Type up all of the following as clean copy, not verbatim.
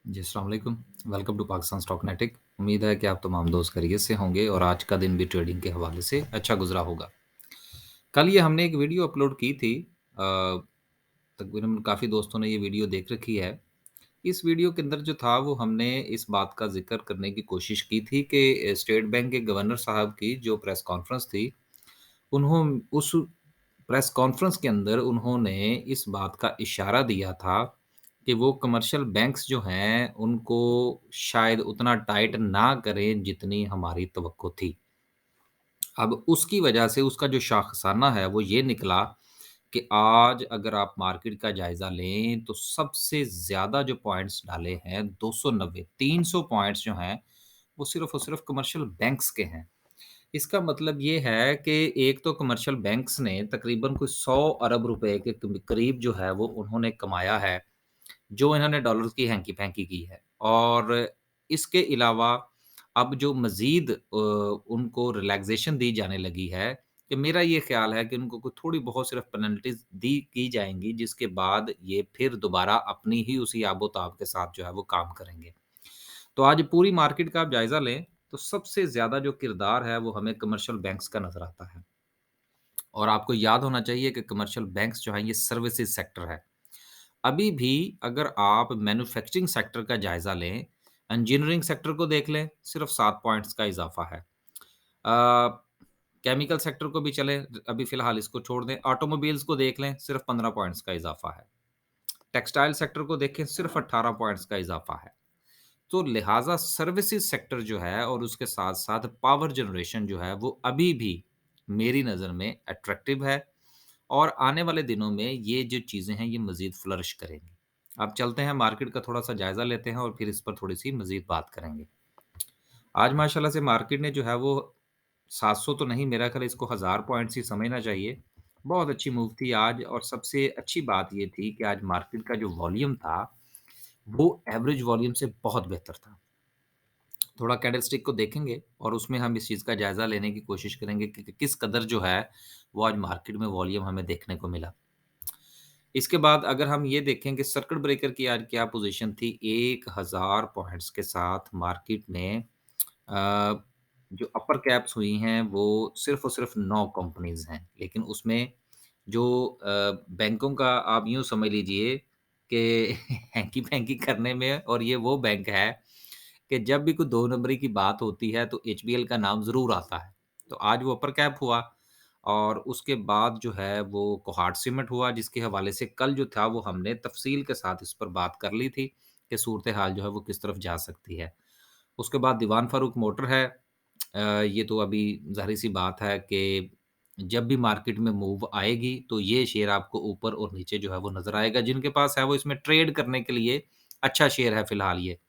जी, अस्सलाम वालेकुम। Welcome to Pakistan Stocknetic. उम्मीद है कि आप तमाम दोस्त खैरियत से होंगे और आज का दिन भी ट्रेडिंग के हवाले से अच्छा गुज़रा होगा। कल ये हमने एक वीडियो अपलोड की थी। तकरीबन काफ़ी दोस्तों ने ये वीडियो देख रखी है। इस वीडियो के अंदर जो था वो हमने इस बात का ज़िक्र करने की कोशिश की थी कि स्टेट बैंक के गवर्नर साहब की जो प्रेस कॉन्फ्रेंस थी, उन्हों उस प्रेस कॉन्फ्रेंस के अंदर उन्होंने इस बात का इशारा दिया था कि वो कमर्शियल बैंक्स जो हैं, उनको शायद उतना टाइट ना करें जितनी हमारी तवक्को थी। अब उसकी वजह से उसका जो शाखसाना है वो ये निकला कि आज अगर आप मार्केट का जायज़ा लें तो सबसे ज़्यादा जो पॉइंट्स डाले हैं 290 300 पॉइंट्स जो हैं, वो सिर्फ़ और सिर्फ़ कमर्शियल बैंक्स के हैं। इसका मतलब ये है कि एक तो कमर्शियल बैंक्स ने तकरीबन कोई 100 अरब रुपए के करीब जो है वो उन्होंने कमाया है, जो इन्होंने डॉलर्स की हैंकी-पैंकी की है। और इसके अलावा अब जो मज़ीद उनको रिलैक्सेशन दी जाने लगी है, कि मेरा ये ख़्याल है कि उनको कोई थोड़ी बहुत सिर्फ़ पेनल्टीज़ दी की जाएँगी, जिसके बाद ये फिर दोबारा अपनी ही उसी आबो-ताब के साथ जो है वो काम करेंगे। तो आज पूरी मार्केट का आप जायज़ा लें, तो सबसे ज़्यादा जो किरदार है वो हमें कमर्शियल बैंक्स का नज़र आता है। और आपको याद होना चाहिए कि कमर्शियल बैंक्स जो हैं ये सर्विसेज़ सेक्टर है। अभी भी अगर आप मैन्युफैक्चरिंग सेक्टर का जायज़ा लें, इंजीनियरिंग सेक्टर को देख लें, सिर्फ़ 7 पॉइंट्स का इज़ाफ़ा है। केमिकल सेक्टर को भी चलें, अभी फ़िलहाल इसको छोड़ दें, ऑटोमोबाइल्स को देख लें, सिर्फ़ 15 पॉइंट्स का इज़ाफ़ा है। टेक्सटाइल सेक्टर को देखें, सिर्फ़ 18 पॉइंट्स का इज़ाफ़ा है। तो लिहाज़ा सर्विसेज़ सेक्टर जो है और उसके साथ-साथ पावर जनरेशन जो है, वो अभी भी मेरी नज़र में अट्रैक्टिव है और आने वाले दिनों में ये जो चीज़ें हैं, ये मज़ीद फ्लरिश करेंगी। अब चलते हैं मार्केट का थोड़ा-सा जायज़ा लेते हैं और फिर इस पर थोड़ी-सी मज़ीद बात करेंगे। आज माशाल्लाह से मार्केट ने जो है वो 700 तो नहीं, मेरा ख़्याल इसको 1000 पॉइंट्स ही समझना चाहिए। बहुत अच्छी मूव थी आज और सबसे अच्छी बात ये थी कि आज मार्केट का जो वॉल्यूम था, वो एवरेज वॉल्यूम से बहुत बेहतर था। थोड़ा कैंडलस्टिक को देखेंगे और उसमें हम इस चीज़ का जायज़ा लेने की कोशिश करेंगे कि किस कदर जो है, वो आज मार्केट में वॉल्यूम हमें देखने को मिला। इसके बाद अगर हम ये देखें कि सर्किट ब्रेकर की आज क्या पोज़ीशन थी, 1000 पॉइंट्स के साथ मार्केट में जो अपर कैप्स हुई हैं, वो सिर्फ़ और सिर्फ़ 9 कंपनीज़ हैं। लेकिन उसमें जो बैंकों का आप यूँ समझ लीजिए कि हैंकी-पैंकी करने में और ये वो बैंक है कि जब भी कोई 2 नंबरी की बात होती है, तो एचबीएल का नाम ज़रूर आता है। तो आज वो अपर कैप हुआ और उसके बाद जो है वो कोहाट सीमेंट हुआ, जिसके हवाले से कल जो था वो हमने तफ़सील के साथ इस पर बात कर ली थी कि सूरत-ए-हाल जो है वो किस तरफ जा सकती है। उसके बाद दीवान फ़ारूक मोटर है। ये तो अभी ज़ाहिर-सी बात है कि जब भी मार्केट में मूव आएगी, तो ये शेयर आपको ऊपर और नीचे जो है वो नज़र आएगा। जिनके पास है वो इसमें ट्रेड करने के लिए अच्छा शेयर है फ़िलहाल ये।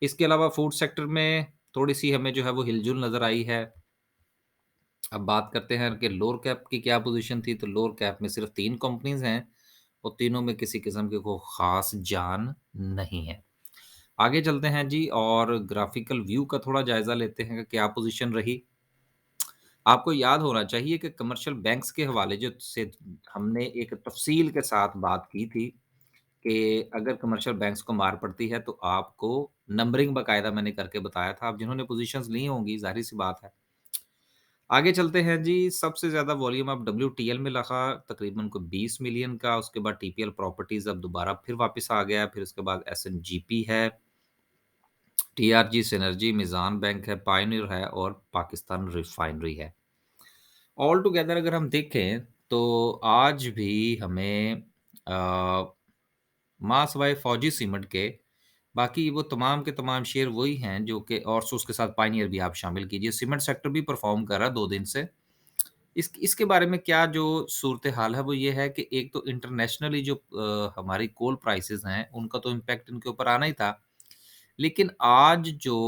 इसके अलावा फूड सेक्टर में थोड़ी-सी हमें जो है वो हिलजुल नज़र आई है। अब बात करते हैं कि लोअर कैप की क्या पोज़ीशन थी, तो लोअर कैप में सिर्फ़ 3 कंपनीज़ हैं और तीनों में किसी किस्म की कोई ख़ास जान नहीं है। आगे चलते हैं जी और ग्राफ़िकल व्यू का थोड़ा जायज़ा लेते हैं कि क्या पोज़ीशन रही। आपको याद होना चाहिए कि कमर्शियल बैंक्स के हवाले जो से हमने एक तफ़सील के साथ बात की थी कि अगर कमर्शियल बैंक्स को मार पड़ती है तो आपको नंबरिंग बाकायदा मैंने करके बताया था। अब जिन्होंने पोज़ीशंस ली होंगी ज़ाहिर-सी बात है। आगे चलते हैं जी, सबसे ज़्यादा वॉल्यूम अब डब्ल्यूटीएल में लगा तकरीबन को 20 मिलियन का, उसके बाद टीपीएल प्रॉपर्टीज़ अब दोबारा फिर वापस आ गया, फिर उसके बाद एसएनजीपी है, टीआरजी सिनर्जी, मिज़ान बैंक है, पायनियर है और पाकिस्तान रिफाइनरी है। ऑल टुगेदर अगर हम देखें तो आज भी हमें माँ सवाए फौजी सीमेंट के बाकी वो तमाम के तमाम शेयर वही हैं जो कि और उसके साथ पायनियर भी आप शामिल कीजिए। सीमेंट सेक्टर भी परफ़ॉर्म कर रहा है 2 दिन से। इसके बारे में क्या जो सूरत-ए-हाल है वो ये है कि एक तो इंटरनेशनली जो हमारी कोल प्राइसेज़ हैं उनका तो इम्पैक्ट इनके ऊपर आना ही था। लेकिन आज जो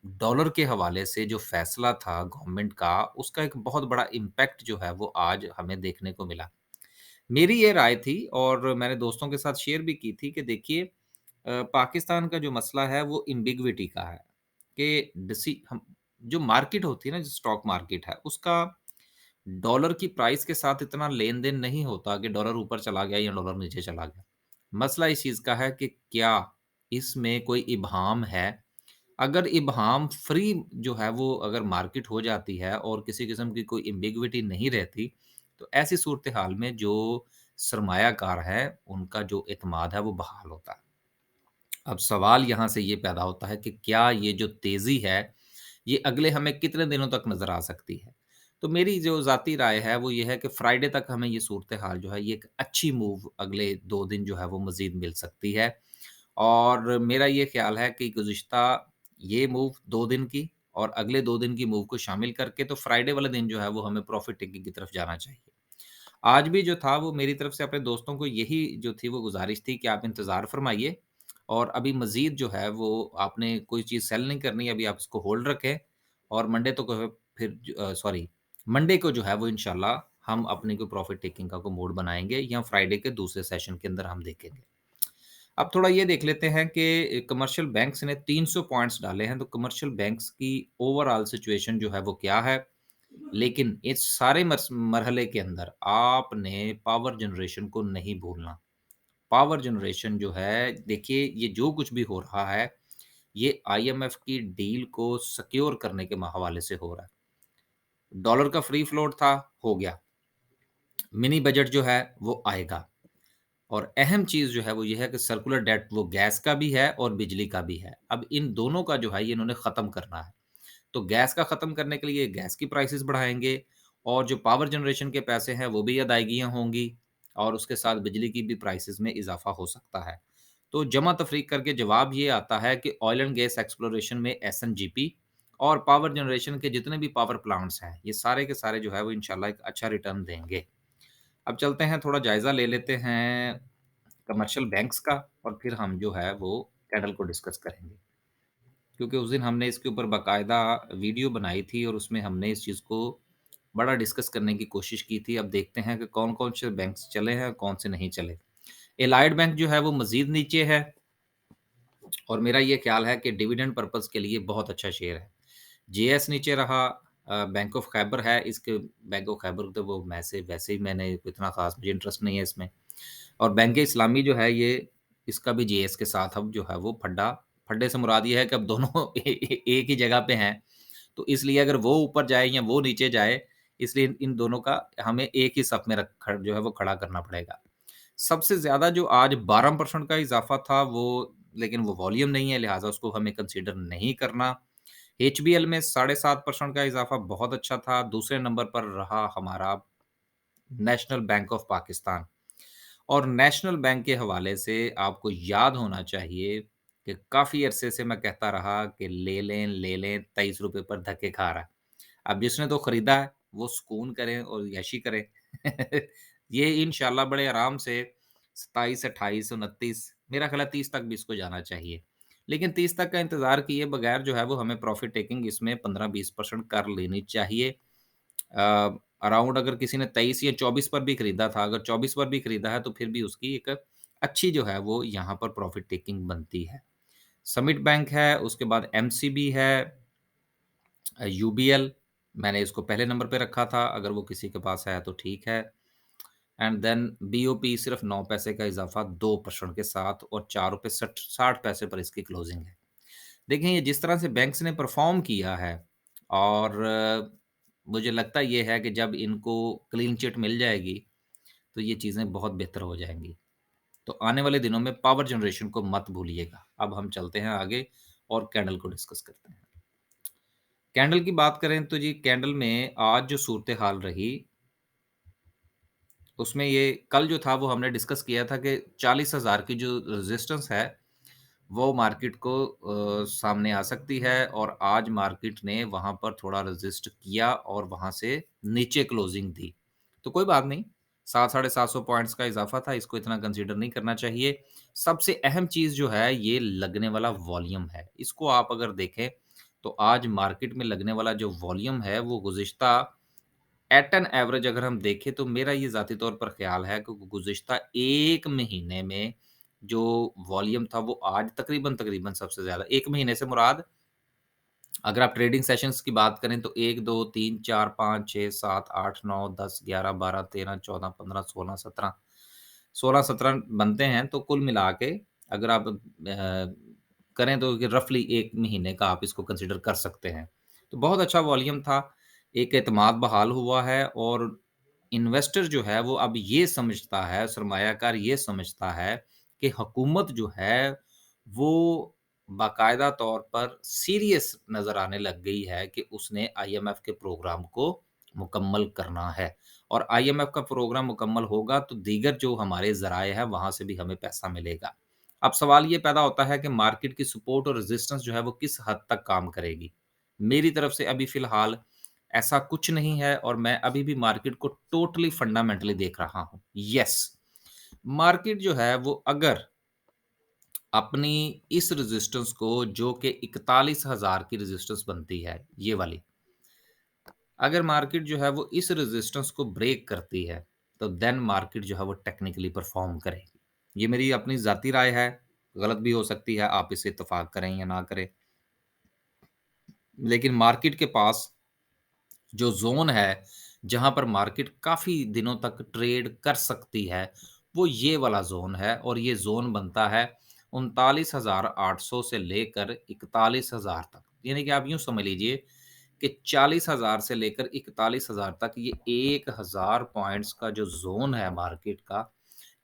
डॉलर के हवाले से जो फ़ैसला था गवर्नमेंट का, उसका एक बहुत बड़ा इम्पैक्ट जो है वो आज हमें देखने को मिला। मेरी ये राय थी और मैंने दोस्तों के साथ शेयर भी की थी कि देखिए पाकिस्तान का जो मसला है वो एम्बिग्विटी का है कि डिसी हम जो मार्केट होती है ना, जो स्टॉक मार्केट है, उसका डॉलर की प्राइस के साथ इतना लेन-देन नहीं होता कि डॉलर ऊपर चला गया या डॉलर नीचे चला गया। मसला इस चीज़ का है कि क्या इसमें कोई इबहाम है। अगर इबहाम फ्री जो है वो अगर मार्केट हो जाती है और किसी किस्म की कोई एम्बिग्विटी नहीं रहती, तो ऐसी सूरत-ए-हाल में जो सरमायाकार हैं, उनका जो एतमाद है वो बहाल होता है। अब सवाल यहाँ से ये पैदा होता है कि क्या ये जो तेज़ी है, ये अगले हमें कितने दिनों तक नज़र आ सकती है? तो मेरी जो ज़ाती राय है वो ये है कि फ्राइडे तक हमें ये सूरत-ए-हाल जो है ये एक अच्छी मूव अगले 2 दिन जो है वो मज़ीद मिल सकती है। और मेरा ये ख़्याल है कि गुज़िश्ता ये मूव 2 दिन की और अगले 2 दिन की मूव को शामिल करके तो फ्राइडे वाला दिन जो है वो हमें प्रॉफ़िट टेकिंग की तरफ जाना चाहिए। आज भी जो था वो मेरी तरफ से अपने दोस्तों को यही जो थी वो गुज़ारिश थी कि आप इंतज़ार फ़रमाइए और अभी मज़ीद जो है वो आपने कोई चीज़ सेल नहीं करनी, अभी आप इसको होल्ड रखें और मंडे तो को फिर सॉरी मंडे को जो है वो इंशाल्लाह हम अपनी कोई प्रॉफ़िट टेकिंग का कोई मोड बनाएँगे या फ्राइडे के दूसरे सेशन के अंदर हम देखेंगे। अब थोड़ा ये देख लेते हैं कि कमर्शियल बैंक्स ने 300 पॉइंट्स डाले हैं, तो कमर्शियल बैंक्स की ओवरऑल सिचुएशन जो है वो क्या है? लेकिन इस सारे मरहले के अंदर आपने पावर जनरेशन को नहीं भूलना। पावर जनरेशन जो है देखिए ये जो कुछ भी हो रहा है, ये आईएमएफ की डील को सिक्योर करने के हवाले से हो रहा है। डॉलर का फ्री फ्लोट था, हो गया। मिनी बजट जो है वो आएगा। और अहम चीज़ जो है वो ये है कि सर्कुलर डेट वो गैस का भी है और बिजली का भी है। अब इन दोनों का जो है ये इन्होंने ख़त्म करना है। तो गैस का ख़त्म करने के लिए गैस की प्राइसेज़ बढ़ाएँगे और जो पावर जनरेशन के पैसे हैं वो भी अदायगियाँ होंगी और उसके साथ बिजली की भी प्राइसेज़ में इज़ाफ़ा हो सकता है। तो जमा-तफ़रीक करके जवाब ये आता है कि ऑयल एंड गैस एक्सप्लोरेशन में एसएनजीपी और पावर जनरेशन के जितने भी पावर प्लांट्स हैं, ये सारे के सारे जो है वो इंशाल्लाह एक अच्छा रिटर्न देंगे। अब चलते हैं थोड़ा जायज़ा ले लेते हैं कमर्शियल बैंक्स का और फिर हम जो है वो कैंडल को डिस्कस करेंगे। क्योंकि उस दिन हमने इसके ऊपर बाकायदा वीडियो बनाई थी और उसमें हमने इस चीज़ को बड़ा डिस्कस करने की कोशिश की थी। अब देखते हैं कि कौन-कौन से बैंक्स चले हैं, कौन से नहीं चले। एलाइड बैंक जो है वो मज़ीद नीचे है और मेरा ये ख़्याल है कि डिविडेंड पर्पज़ के लिए बहुत अच्छा शेयर है। जेएस नीचे रहा बैंक ऑफ खैबर है, इसके बैंक ऑफ खैबर तो वो वैसे ही मैंने इतना ख़ास मुझे इंटरेस्ट नहीं है इसमें। और बैंक इस्लामी जो है ये इसका भी जेएस के साथ अब जो है वो फड्डे से मुराद ये है कि अब दोनों एक ही जगह पे हैं। तो इसलिए अगर वो ऊपर जाए या वो नीचे जाए, इसलिए इन इन दोनों का हमें एक ही सफ़ में रख ख जो है वो खड़ा करना पड़ेगा। सबसे ज़्यादा जो आज 12% का इज़ाफ़ा था वो लेकिन वो वॉल्यूम नहीं है, लिहाज़ा उसको हमें कंसीडर नहीं करना। एचबीएल में 7.5% का इज़ाफ़ा बहुत अच्छा था। दूसरे नंबर पर रहा हमारा नेशनल बैंक ऑफ पाकिस्तान। और नेशनल बैंक के हवाले से आपको याद होना चाहिए कि काफ़ी अरसे से मैं कहता रहा कि ले लें, ₹23 पर धक्के खा रहा है। अब जिसने तो खरीदा है, वो सुकून करें और यशी करें। ये इंशाल्लाह बड़े आराम से 27, 28, 29 मेरा ख़्याल है 30 तक भी इसको जाना चाहिए। लेकिन 30 तक का इंतज़ार किए बगैर जो है वो हमें प्रॉफ़िट टेकिंग इसमें 15-20% कर लेनी चाहिए। अराउंड अगर किसी ने 23 या 24 पर भी खरीदा था, अगर 24 पर भी खरीदा है तो फिर भी उसकी एक अच्छी जो है वो यहाँ पर प्रॉफ़िट टेकिंग बनती है। समिट बैंक है, उसके बाद एमसीबी है, यूबीएल मैंने इसको पहले नंबर पे रखा था, अगर वो किसी के पास है तो ठीक है। एंड देन बीओपी सिर्फ़ 9 पैसे का इज़ाफ़ा 2% के साथ और ₹4 सठ 60 पैसे पर इसकी क्लोज़िंग है। देखें ये जिस तरह से बैंक्स ने परफ़ॉर्म किया है और मुझे लगता ये है कि जब इनको क्लीन चिट मिल जाएगी, तो ये चीज़ें बहुत बेहतर हो जाएँगी। तो आने वाले दिनों में पावर जनरेशन को मत भूलिएगा। अब हम चलते हैं आगे और कैंडल को डिस्कस करते हैं। कैंडल की बात करें तो जी कैंडल में आज जो सूरत-ए-हाल रही, उसमें ये कल जो था वो हमने डिस्कस किया था कि 40,000 की जो रेजिस्टेंस है, वो मार्केट को सामने आ सकती है और आज मार्केट ने वहाँ पर थोड़ा रेज़िस्ट किया और वहाँ से नीचे क्लोज़िंग दी। तो कोई बात नहीं, 7 साढ़े 700 पॉइंट्स का इज़ाफ़ा था, इसको इतना कंसीडर नहीं करना चाहिए। सबसे अहम चीज़ जो है, ये लगने वाला वॉल्यूम है। इसको आप अगर देखें, तो आज मार्केट में लगने वाला जो वॉल्यूम है, वो गुज़िश्ता एट एन एवरेज अगर हम देखें तो मेरा ये ज़ाती तौर पर ख़्याल है कि गुज़िश्ता 1 महीने में जो वॉल्यूम था वो आज तकरीबन सबसे ज़्यादा 1 महीने से मुराद अगर आप ट्रेडिंग सेशंस की बात करें तो 1, 2, 3, 4, 5, 6, 7, 8, 9, 10, 11, 12, 13, 14, 15, 16, 17 बनते हैं तो कुल मिला के अगर आप करें तो कि रफ़ली 1 महीने का आप इसको कंसिडर कर सकते हैं। तो बहुत अच्छा वॉल्यूम था, एक एतमाद बहाल हुआ है और इन्वेस्टर जो है वो अब ये समझता है, सरमायाकार ये समझता है कि हुकूमत जो है वो बाकायदा तौर पर सीरियस नज़र आने लग गई है कि उसने आईएमएफ के प्रोग्राम को मुकम्मल करना है और आईएमएफ का प्रोग्राम मुकम्मल होगा तो दीगर जो हमारे ज़राए हैं वहाँ से भी हमें पैसा मिलेगा। अब सवाल ये पैदा होता है कि मार्केट की सपोर्ट और रेजिस्टेंस जो है वो किस हद तक काम करेगी। मेरी तरफ से अभी फ़िलहाल ऐसा कुछ नहीं है और मैं अभी भी मार्केट को टोटली फंडामेंटली देख रहा हूँ। येस, मार्केट जो है वो अगर अपनी इस रेजिस्टेंस को जो कि 41,000 की रेजिस्टेंस बनती है, ये वाली, अगर मार्केट जो है वो इस रेजिस्टेंस को ब्रेक करती है, तो देन मार्केट जो है वो टेक्निकली परफ़ॉर्म करेगी। ये मेरी अपनी ज़ाती राय है, गलत भी हो सकती है, आप इससे इत्तेफ़ाक करें या ना करें। लेकिन मार्केट के पास जो ज़ोन है, जहाँ पर मार्केट काफ़ी दिनों तक ट्रेड कर सकती है, वो ये वाला ज़ोन है और ये ज़ोन बनता है 39,800 से लेकर 41,000 तक। यानी कि आप यूँ समझ लीजिए कि 40,000 से लेकर 41,000 तक ये 1,000 पॉइंट्स का जो ज़ोन है मार्केट का,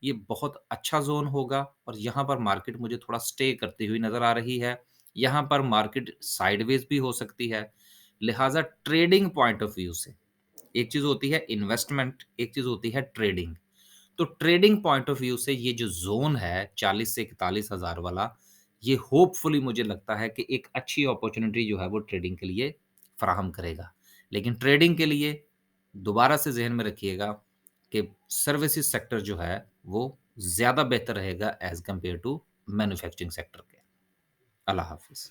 ये बहुत अच्छा ज़ोन होगा और यहाँ पर मार्केट मुझे थोड़ा स्टे करती हुई नज़र आ रही है। यहाँ पर मार्केट साइडवेज़ भी हो सकती है। लिहाज़ा ट्रेडिंग पॉइंट ऑफ व्यू से, एक चीज़ होती है इन्वेस्टमेंट, एक चीज़ होती है ट्रेडिंग। तो ट्रेडिंग पॉइंट ऑफ व्यू से ये जो ज़ोन है 40 से 41,000 वाला, ये होपफुली मुझे लगता है कि एक अच्छी अपॉर्च्युनिटी जो है वो ट्रेडिंग के लिए फ़राहम करेगा। लेकिन ट्रेडिंग के लिए दोबारा से ज़हन में रखिएगा कि सर्विसेज़ सेक्टर जो है वो ज़्यादा बेहतर रहेगा as compared to manufacturing sector के। अल्लाह हाफ़िज़।